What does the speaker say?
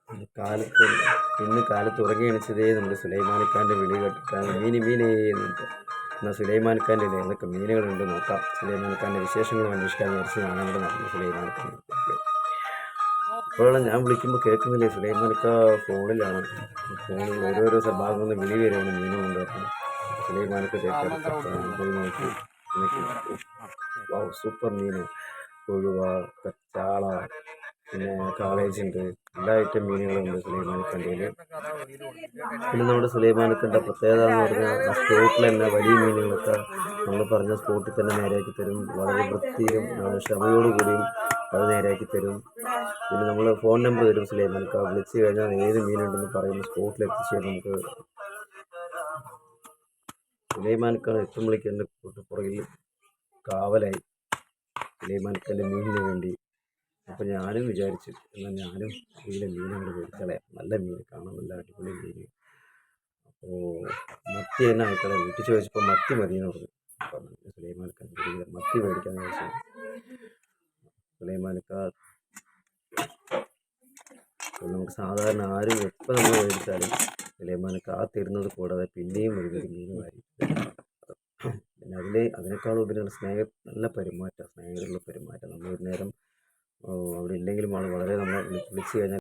കാലത്ത് ഇന്ന് കാലത്ത് ഉറങ്ങി എണിച്ചതേ നമ്മുടെ സുലൈമാനിക്കാൻ്റെ വിളി കേട്ടിട്ടാണ് മീന് മീനേ എന്നുണ്ട്. എന്നാൽ സുലൈമാനിക്കാൻ്റെ ഏതൊക്കെ മീനുകളുണ്ട് നോക്കാം. സുലൈമാനിക്കാൻ്റെ വിശേഷങ്ങൾ അന്വേഷിക്കാൻ വിചാരിച്ച് ഞാനവിടെ നടന്നു സുലൈമാനിക്കാൻ. അപ്പോഴാണ് ഞാൻ വിളിക്കുമ്പോൾ കേൾക്കുന്നില്ലേ, സുലൈമാനിക്ക ഫോണിലാണ്. ഫോണിൽ ഓരോരോ ഭാഗങ്ങളിൽ നിന്ന് വിളി വരെയാണ് മീനും കൊണ്ടുവരുന്നത്. സുലൈമാനിക്ക കേൾക്കാൻ പോയി നോക്കി. സൂപ്പർ മീൻ, കൊഴുവ, ചാള, പിന്നെ കാളേജുണ്ട്, എല്ലാ ഐറ്റം മീനുകളുണ്ട് സുലൈമാനിക്കണ്ടയിൽ. പിന്നെ നമ്മുടെ സുലൈമാനിക്കണ്ട പ്രത്യേകത എന്ന് പറഞ്ഞാൽ ആ സ്പോട്ടിൽ തന്നെ വലിയ മീനുകളൊക്കെ നമ്മൾ പറഞ്ഞ സ്പോട്ടിൽ തന്നെ നേരെയാക്കി തരും. വളരെ വൃത്തിയിലും ക്ഷമയോടുകൂടിയും അത് നേരെയാക്കി തരും. പിന്നെ നമ്മൾ ഫോൺ നമ്പർ തരും സുലൈമാനിക്ക, വിളിച്ച് കഴിഞ്ഞാൽ ഏത് മീനുണ്ടെന്ന് പറയുന്ന സ്പോട്ടിൽ എത്തിച്ച് നമുക്ക്. സുലൈമാനിക്കാണ് ഏറ്റവും വിളിക്കേണ്ട പുറകിൽ കാവലായി സുലൈമാനിക്കൻ്റെ മീനിന് വേണ്ടി. അപ്പോൾ ഞാനും വിചാരിച്ചു എന്നാൽ ഞാനും ഇതിലെ മീനുകൾ മേടിച്ചളയാം. നല്ല മീൻ, കാണാൻ നല്ല അടിപൊളി മീൻ. അപ്പോൾ മത്തി തന്നെ ആയിക്കളെ. വീട്ടിൽ ചോദിച്ചപ്പോൾ മത്തി മതിയെന്ന് പറഞ്ഞു. അപ്പം സുലൈമാനിക്ക മത്തി മേടിക്കാൻ ചോദിച്ചു. സുലൈമാനിക്ക നമുക്ക് സാധാരണ ആരും എപ്പോൾ നമ്മൾ മേടിച്ചാലും സുലൈമാനിക്ക ആ തരുന്നത് കൂടാതെ പിന്നെയും ഒരു മീനുമായി. പിന്നെ അതിനേക്കാളും ഉപരി നല്ല പെരുമാറ്റം, സ്നേഹമുള്ള പെരുമാറ്റം. നമ്മൾ ഒരു നേരം അവിടെ ഇല്ലെങ്കിലും ആൾ വളരെ നമ്മൾ വിളിച്ചു കഴിഞ്ഞാൽ